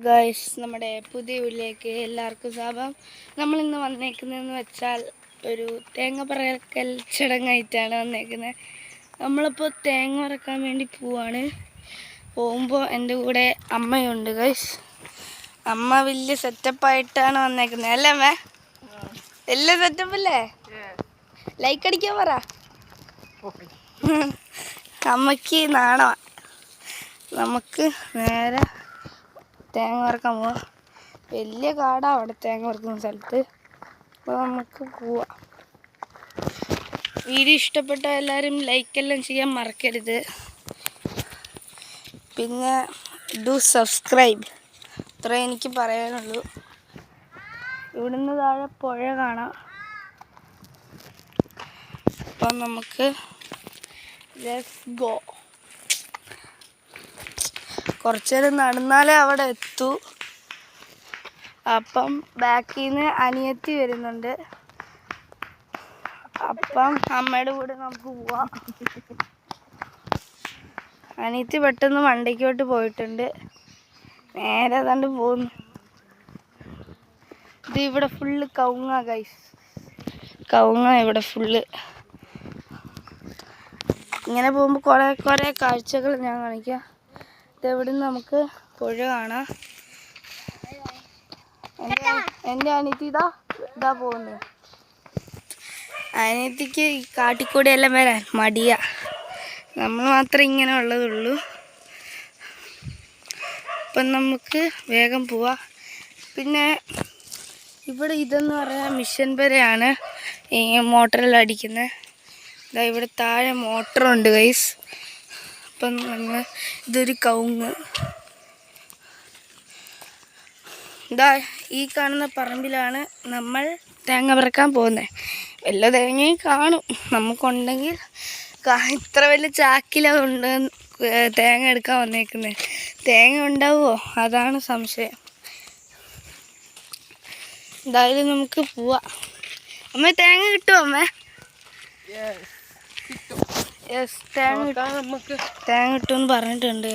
Guys, നമ്മുടെ പുതിയ വീട്ടിലേക്ക് എല്ലാവർക്കും സ്വാഗതം. നമ്മളിന്ന് വന്നേക്കുന്നതെന്ന് വെച്ചാൽ ഒരു തേങ്ങ പറക്കൽ ചടങ്ങായിട്ടാണ് വന്നേക്കുന്നത്. നമ്മളിപ്പോൾ തേങ്ങ പറക്കാൻ വേണ്ടി പോവാണ്. പോകുമ്പോൾ എൻ്റെ കൂടെ അമ്മയുണ്ട് ഗൈസ്. അമ്മ വലിയ സെറ്റപ്പായിട്ടാണ് വന്നേക്കുന്നത് അല്ലേ അമ്മ? വലിയ സെറ്റപ്പല്ലേ? ലൈക്ക് അടിക്കാൻ പറ. അമ്മയ്ക്ക് നാണമാണ്. നമുക്ക് നേരെ തേങ്ങ വറുക്കാൻ പോവാം. വലിയ കാടാണ് അവിടെ തേങ്ങ വറുക്കുന്ന സ്ഥലത്ത്. അപ്പോൾ നമുക്ക് പോവാം. വീഡിയോ ഇഷ്ടപ്പെട്ട എല്ലാവരും ലൈക്കെല്ലാം ചെയ്യാൻ മറക്കരുത്. പിന്നെ ഡു സബ്സ്ക്രൈബ്. ഇത്രേ എനിക്ക് പറയാനുള്ളൂ. ഇവിടുന്ന് താഴെ പുഴ കാണാം. അപ്പം നമുക്ക് ലെറ്റ്സ് ഗോ. കുറച്ചു നേരം നടന്നാലേ അവിടെ എത്തൂ. അപ്പം ബാക്കിൽ നിന്ന് അനിയത്തി വരുന്നുണ്ട്. അപ്പം അമ്മയുടെ കൂടെ നമുക്ക് പോവാം. അനിയത്തി പെട്ടെന്ന് വണ്ടിക്കോട്ട് പോയിട്ടുണ്ട്. നേരെ കണ്ട് പോകുന്നു. ഇത് ഇവിടെ ഫുള്ള് കവുങ്ങ ഗൈസ്. കവുങ്ങ ഇവിടെ ഫുള്ള്. ഇങ്ങനെ പോകുമ്പോൾ കുറേ കാഴ്ചകൾ ഞാൻ കാണിക്കാം. ഇതെവിടുന്ന് നമുക്ക് പുഴ കാണാം. എൻ്റെ അനിയത്തി ഇതാ പോകുന്നു. അനിയത്തിക്ക് ഈ കാട്ടിക്കൂടെ എല്ലാം വരാൻ മടിയാ. നമ്മൾ മാത്രമേ ഇങ്ങനെ ഉള്ളതുള്ളൂ. അപ്പം നമുക്ക് വേഗം പോവാം. പിന്നെ ഇവിടെ ഇതെന്ന് പറയാൻ മിഷൻ വരെയാണ് ഈ മോട്ടറെല്ലാം അടിക്കുന്നത്. ഇതാ ഇവിടെ താഴെ മോട്ടറുണ്ട് ഗൈസ്. അപ്പം ഇതൊരു കവുങ്ങ്. ഇതാ ഈ കാണുന്ന പറമ്പിലാണ് നമ്മൾ തേങ്ങ പറക്കാൻ പോകുന്നത്. വല്ല തേങ്ങയും കാണും നമുക്കുണ്ടെങ്കിൽ. ഇത്ര വലിയ ചാക്കിലുണ്ട് തേങ്ങ എടുക്കാൻ വന്നേക്കുന്നത്. തേങ്ങ ഉണ്ടാവുമോ അതാണ് സംശയം. എന്തായാലും നമുക്ക് പോവാം. അമ്മ തേങ്ങ കിട്ടുമോ അമ്മ? യെസ്, തേങ്ങ കിട്ടുമെന്ന് പറഞ്ഞിട്ടുണ്ട്.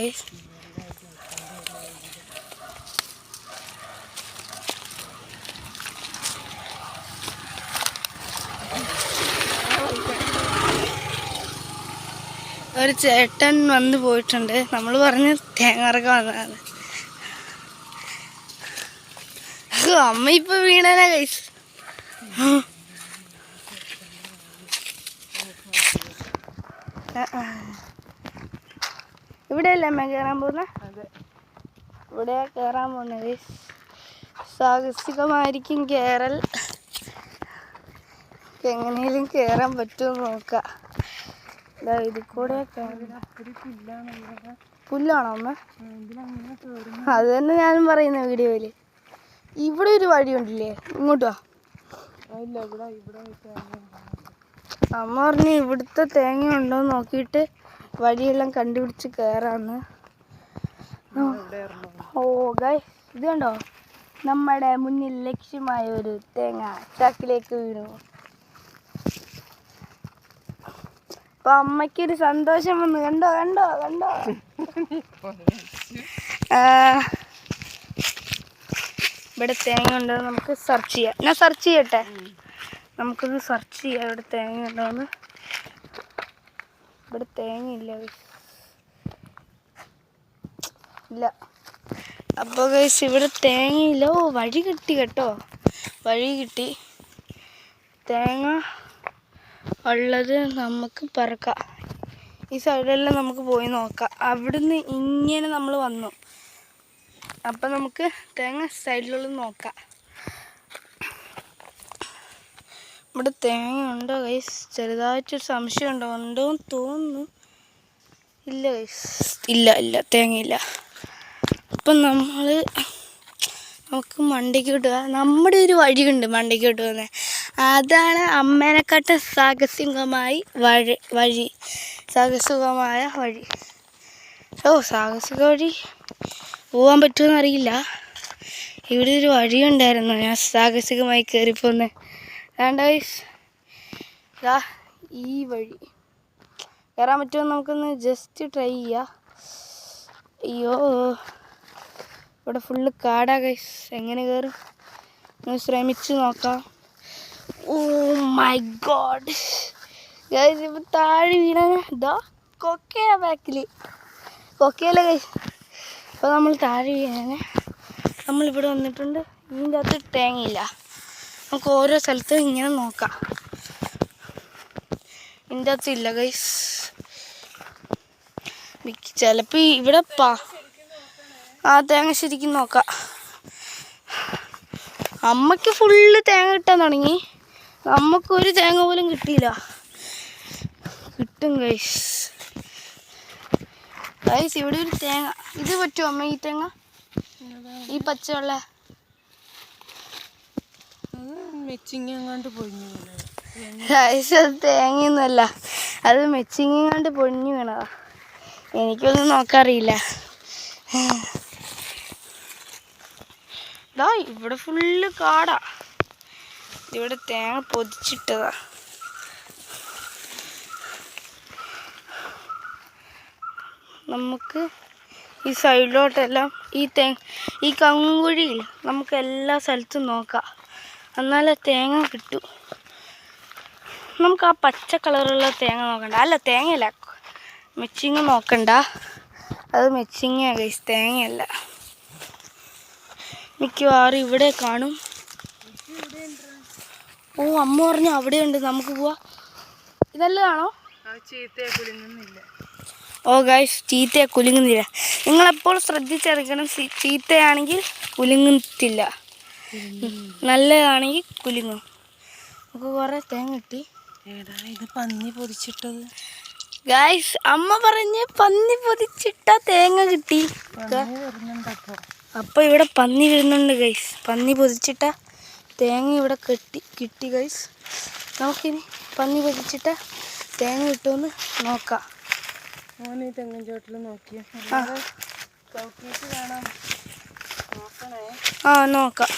ഒരു ചേട്ടൻ വന്ന് പോയിട്ടുണ്ട്. നമ്മൾ പറഞ്ഞ് തേങ്ങ ഇറക്കാൻ വന്നതാണ്. അമ്മ ഇപ്പൊ വീണനാ കൈസ്. ഇവിടെയല്ലേ അമ്മ കയറാൻ പോകുന്നത്? ഇവിടെ കയറാൻ പോകുന്നത്. സാഹസികമായിരിക്കും കയറൽ. എങ്ങനെയും കയറാൻ പറ്റുമോ നോക്കാം. ഇതിൽ കൂടെ പുല്ലാണോ അമ്മ? അത് തന്നെ ഞാനും പറയുന്ന വീഡിയോയില്. ഇവിടെ ഒരു വഴിയുണ്ടല്ലേ, ഇങ്ങോട്ടോ? അമ്മ പറഞ്ഞ് ഇവിടുത്തെ തേങ്ങ ഉണ്ടോ നോക്കിയിട്ട് വഴിയെല്ലാം കണ്ടുപിടിച്ച് കയറാന്ന്. ഓ ഗൈസ്, ഇത് കണ്ടോ? നമ്മുടെ മുന്നിൽ ലക്ഷ്യമായ ഒരു തേങ്ങ ചാക്കിലേക്ക് വീണു. അപ്പൊ അമ്മയ്ക്കൊരു സന്തോഷം വന്നു. കണ്ടോ കണ്ടോ കണ്ടോ? ഇവിടെ തേങ്ങ ഉണ്ടോ നമുക്ക് സെർച്ച് ചെയ്യാം. ഞാൻ സെർച്ച് ചെയ്യട്ടെ. നമുക്കൊന്ന് സെർച്ച് ചെയ്യാം ഇവിടെ തേങ്ങ ഉണ്ടോന്ന്. ഇവിടെ തേങ്ങ ഇല്ല. അപ്പോൾ ഗൈസ് ഇവിടെ തേങ്ങയില്ല. ഓ, വഴി കിട്ടി കേട്ടോ, വഴി കിട്ടി. തേങ്ങ ഉള്ളത് നമുക്ക് പറക്കാം. ഈ സൈഡെല്ലാം നമുക്ക് പോയി നോക്കാം. അവിടുന്ന് ഇങ്ങനെ നമ്മൾ വന്നു. അപ്പം നമുക്ക് തേങ്ങ സൈഡിലുള്ള നോക്കാം. ഇവിടെ തേങ്ങ ഉണ്ടോ ഗൈസ്? ചെറുതായിട്ടൊരു സംശയം ഉണ്ടോ? ഉണ്ടോയെന്ന് തോന്നുന്നു. ഇല്ല ഗൈസ്, ഇല്ല തേങ്ങയില്ല. അപ്പം നമുക്ക് മണ്ടയ്ക്കോട്ട് പോകാം. നമ്മുടെ ഒരു വഴിയുണ്ട് മണ്ടയ്ക്കോട്ട് പോകുന്നത്. അതാണ് അമ്മേനെക്കാട്ടും സാഹസികമായ വഴി. സാഹസിക വഴി പോകാൻ പറ്റുമെന്ന് അറിയില്ല. ഇവിടെ ഒരു വഴിയുണ്ടായിരുന്നു, ഞാൻ സാഹസികമായി കയറിപ്പോന്നെ. വേണ്ട ഗൈസ്, ഈ വഴി കയറാൻ പറ്റുമോ നമുക്കൊന്ന് ജസ്റ്റ് ട്രൈ ചെയ്യാം. അയ്യോ, ഇവിടെ ഫുള്ള് കാടാ ഗൈസ്. എങ്ങനെ കയറും? ശ്രമിച്ച് നോക്കാം. ഓ മൈ ഗോഡ് ഗൈസ്, ഇപ്പം താഴെ വീണ ഇതാ കൊക്കയാ ബാക്കിൽ. കൊക്കയല്ല ഗൈസ്. അപ്പോൾ നമ്മൾ താഴെ വീണേ. നമ്മളിവിടെ വന്നിട്ടുണ്ട്. ഇതിൻ്റെ അകത്ത് തേങ്ങയില്ല. നമുക്ക് ഓരോ സ്ഥലത്തും ഇങ്ങനെ നോക്കാം. ഇതിൻ്റെ അകത്തില്ല ഗൈസ്. ചിലപ്പോൾ ഇവിടെ തേങ്ങ ശരിക്കും നോക്കാം. അമ്മയ്ക്ക് ഫുള്ള് തേങ്ങ കിട്ടാൻ തുടങ്ങി. നമുക്കൊരു തേങ്ങ പോലും കിട്ടിയില്ല. കിട്ടും ഗൈസ്. ഗൈസ് ഇവിടെ ഒരു തേങ്ങ. ഇത് പറ്റുമോ അമ്മ? ഈ തേങ്ങ, ഈ പച്ചവെള്ള ഗൈസ്, അത് തേങ്ങയൊന്നുമല്ല, അത് മെച്ചിങ്ങാണ്ട് പൊഴിഞ്ഞു വീണതാ. എനിക്കൊന്നും നോക്കാറിയില്ല. ഇതാ ഇവിടെ ഫുള്ള് കാടാ. ഇവിടെ തേങ്ങ പൊതിച്ചിട്ടതാ. നമുക്ക് ഈ സൈഡിലോട്ടെല്ലാം ഈ കങ്ങുകുഴിയിൽ നമുക്ക് എല്ലാ സ്ഥലത്തും നോക്കാം. എന്നാലേ തേങ്ങ കിട്ടൂ. നമുക്ക് ആ പച്ച കളറുള്ള തേങ്ങ നോക്കണ്ട. അല്ല, തേങ്ങയല്ല, മെച്ചിങ്ങ നോക്കണ്ട. അത് മെച്ചിങ്ങ ഗൈസ്, തേങ്ങയല്ല. മിക്കവാറും ഇവിടെ കാണും. ഓ, അമ്മ പറഞ്ഞു അവിടെയുണ്ട്, നമുക്ക് പോവാ. ഇതല്ലാണോ? ഓ ഗൈസ്, ചീത്തയെ കുലുങ്ങുന്നില്ല. നിങ്ങളെപ്പോൾ ശ്രദ്ധിച്ചെടുക്കണം. ചീത്തയാണെങ്കിൽ കുലുങ്ങത്തില്ല, നല്ലതാണെങ്കിൽ കുലുങ്ങും. നമുക്ക് കുറേ തേങ്ങ കിട്ടി. ഇത് പന്നി പൊതിച്ചിട്ടത് ഗൈസ്. അമ്മ പറഞ്ഞ് പന്നി പൊതിച്ചിട്ട തേങ്ങ കിട്ടി. അപ്പോൾ ഇവിടെ പന്നി വരുന്നുണ്ട് ഗൈസ്. പന്നി പൊതിച്ചിട്ട തേങ്ങ ഇവിടെ കിട്ടി ഗൈസ്. നമുക്കിനി പന്നി പൊതിച്ചിട്ട തേങ്ങ കിട്ടുമെന്ന് നോക്കാം. ഈ തെങ്ങിൻ ചോട്ടിൽ നോക്കിയ നോക്കാം.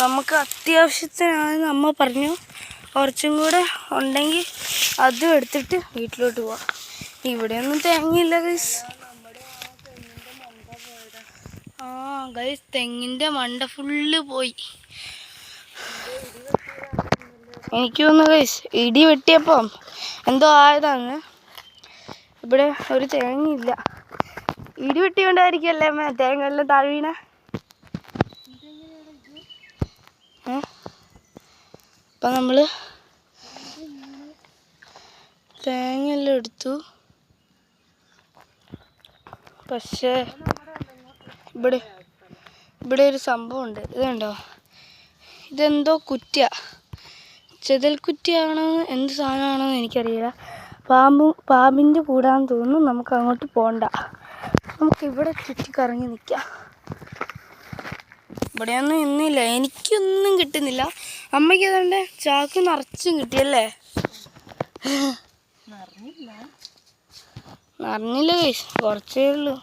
നമുക്ക് അത്യാവശ്യത്തിനാണെന്ന് അമ്മ പറഞ്ഞു. കുറച്ചും കൂടെ ഉണ്ടെങ്കിൽ അതും എടുത്തിട്ട് വീട്ടിലോട്ട് പോവാം. ഇവിടെയൊന്നും തേങ്ങയില്ല ഗൈസ്. ഗൈസ്, തെങ്ങിൻ്റെ മണ്ട ഫുള്ള് പോയി. എനിക്ക് തോന്നുന്നു ഗൈസ്, ഇടി വെട്ടിയപ്പം എന്തോ ആയതാണ്. ഇവിടെ ഒരു തേങ്ങയില്ല. ഇടി വെട്ടിക്കൊണ്ടായിരിക്കല്ലേ അമ്മ തേങ്ങ എല്ലാം താഴെ വീണ? അപ്പം നമ്മൾ തേങ്ങയെല്ലാം എടുത്തു. പക്ഷേ ഇവിടെ ഒരു സംഭവമുണ്ട്. ഇതുണ്ടോ? ഇതെന്തോ കുറ്റിയ, ചെതൽ കുറ്റിയാണോ എന്ത് സാധനമാണോ എന്ന് എനിക്കറിയില്ല. പാമ്പിൻ്റെ കൂടാന്ന് തോന്നുന്നു. നമുക്ക് അങ്ങോട്ട് പോകണ്ട. നമുക്കിവിടെ ചുറ്റിക്കറങ്ങി നിൽക്കാം. ഇവിടെയൊന്നും ഇന്നില്ല. എനിക്കൊന്നും കിട്ടുന്നില്ല. അമ്മയ്ക്ക് അതുകൊണ്ട് ചാക്ക് നിറച്ചും കിട്ടിയല്ലേ? നിറഞ്ഞില്ല ഗൈസ്, കുറച്ചേ ഉള്ളൂ.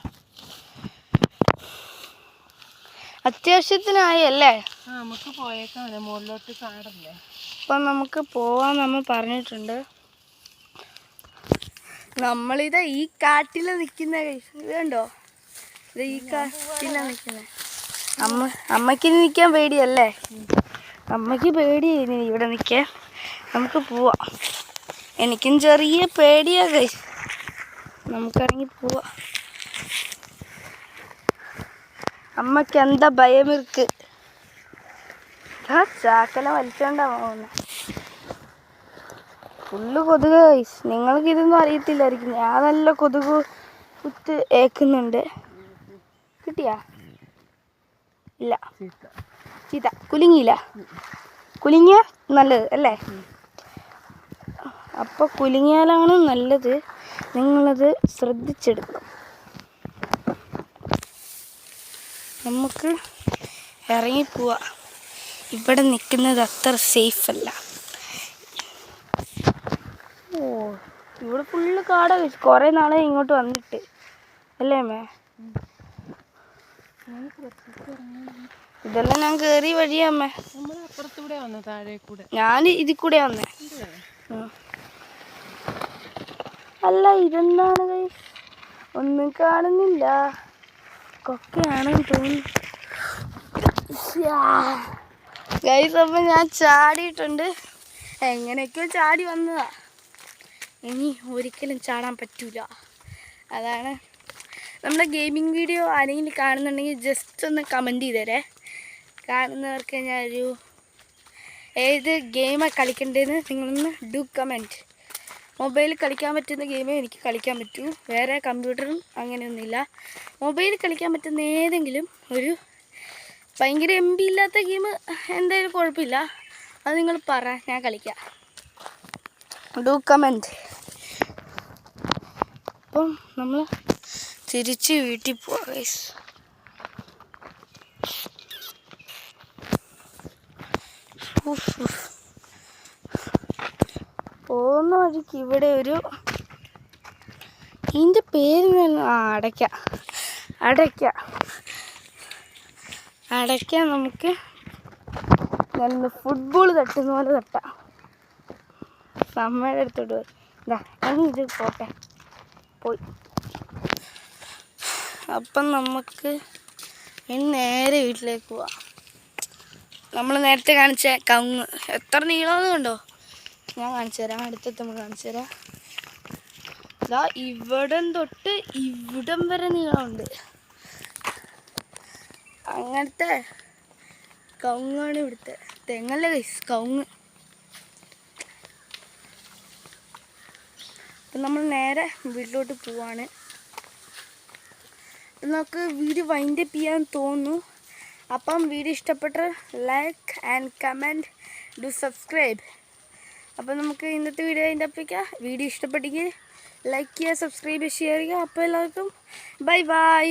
അത്യാവശ്യത്തിനായി അല്ലേ? നമുക്ക് പോയേക്കാം. മുകളിലോട്ട് കാടല്ലേ. അപ്പം നമുക്ക് പോവാൻ നമ്മൾ പറഞ്ഞിട്ടുണ്ട്. നമ്മളിത് ഈ കാട്ടിൽ നിൽക്കുന്ന ഗൈസ്. ഇതുണ്ടോ? ഇത് ഈ കാട്ടിലാണ് നിൽക്കുന്നത്. അമ്മയ്ക്ക് നിൽക്കാൻ പേടിയല്ലേ? അമ്മയ്ക്ക് പേടിയായി ഇവിടെ നിൽക്കാൻ. നമുക്ക് പോവാം. എനിക്കും ചെറിയ പേടിയാ ഗൈസ്. നമുക്കിറങ്ങി പോവാം. അമ്മയ്ക്ക് എന്താ ഭയം ഇருக்கு. ചാക്കല വലിച്ചോണ്ടാ പോകുന്നത്. ഫുള്ള് കൊതുക് ഗൈസ്. നിങ്ങൾക്കിതൊന്നും അറിയത്തില്ലായിരിക്കും. ഞാൻ നല്ല കൊതുക് കുത്ത് ഏക്കുന്നുണ്ട്. കിട്ടിയാ? ഇല്ല, ചീത്ത കുലുങ്ങിയില്ല. കുലുങ്ങിയ നല്ലത് അല്ലേ? അപ്പോൾ കുലുങ്ങിയാലാണ് നല്ലത്. നിങ്ങളത് ശ്രദ്ധിച്ചെടുക്കണം. നമുക്ക് ഇറങ്ങിപ്പോവാം. ഇവിടെ നിൽക്കുന്നത് അത്ര സേഫ് അല്ല. ഓ, ഇവിടെ ഫുള്ള് കാടാ. കുറേ നാളെ ഇങ്ങോട്ട് വന്നിട്ട് അല്ലേ അമ്മേ? ഇതെല്ലാം ഞാൻ കയറി വഴിയമ്മേ. ഞാൻ ഇതിൽ കൂടെ വന്നേ. അല്ല ഇതെന്താണ് ഗൈസ്? ഒന്നും കാണുന്നില്ല. കൊക്കയാണെന്ന് തോന്നുന്നു ഗൈസ്. അപ്പം ഞാൻ ചാടിയിട്ടുണ്ട്. എങ്ങനെയൊക്കെയോ ചാടി വന്നതാ. ഇനി ഒരിക്കലും ചാടാൻ പറ്റൂല. അതാണ്. നമ്മുടെ ഗെയിമിംഗ് വീഡിയോ ആരെങ്കിലും കാണുന്നുണ്ടെങ്കിൽ ജസ്റ്റ് ഒന്ന് കമൻറ്റ് ചെയ്തേരേ. കാണുന്നവർക്ക് ഞാനൊരു ഏത് ഗെയിമാണ് കളിക്കേണ്ടതെന്ന് നിങ്ങളൊന്ന് ഡു കമൻറ്റ്. മൊബൈലിൽ കളിക്കാൻ പറ്റുന്ന ഗെയിമേ എനിക്ക് കളിക്കാൻ പറ്റൂ. വേറെ കമ്പ്യൂട്ടറും അങ്ങനെയൊന്നുമില്ല. മൊബൈലിൽ കളിക്കാൻ പറ്റുന്ന ഏതെങ്കിലും ഒരു ഭയങ്കര MB ഇല്ലാത്ത ഗെയിം എന്തായാലും കുഴപ്പമില്ല. അത് നിങ്ങൾ പറ, ഞാൻ കളിക്കാം. Do comment. അപ്പം നമ്മൾ തിരിച്ച് വീട്ടിൽ പോവാം ഗൈസ്. പോകുന്ന വഴിക്ക് ഇവിടെ ഒരു ഇതിൻ്റെ പേര് അടയ്ക്ക നമുക്ക് നല്ല ഫുട്ബോൾ തട്ടുന്ന പോലെ തട്ടാം. അമ്മയുടെ അടുത്തോട്ട് പോയി ഇത് പോട്ടെ പോയി. അപ്പം നമുക്ക് ഇനി നേരെ വീട്ടിലേക്ക് പോവാം. നമ്മൾ നേരത്തെ കാണിച്ച കവുങ്ങ് എത്ര നീളമെന്ന് കണ്ടോ? ഞാൻ കാണിച്ചു തരാം. അടുത്തെത്തുമ്പോൾ കാണിച്ചു തരാം. ഇതാ ഇവിടം തൊട്ട് ഇവിടം വരെ നീളമുണ്ട്. അങ്ങനത്തെ കവുങ്ങാണ് ഇവിടുത്തെ. തെങ്ങല്ല ഗൈസ്, കവുങ്ങ്. അപ്പം നമ്മൾ നേരെ വീട്ടിലോട്ട് പോവാണ്. നമുക്ക് വീഡിയോ വൈൻഡപ്പ് ചെയ്യാൻ തോന്നുന്നു. അപ്പം വീഡിയോ ഇഷ്ടപ്പെട്ട like and comment, do subscribe. അപ്പം നമുക്ക് ഇന്നത്തെ വീഡിയോ വൈൻഡപ്പ് ചെയ്യാം. വീഡിയോ ഇഷ്ടപ്പെട്ടെങ്കിൽ ലൈക്ക് ചെയ്യുക, സബ്സ്ക്രൈബ് ചെയ്യുക, ഷെയർ ചെയ്യുക. അപ്പോൾ എല്ലാവർക്കും ബൈ ബൈ.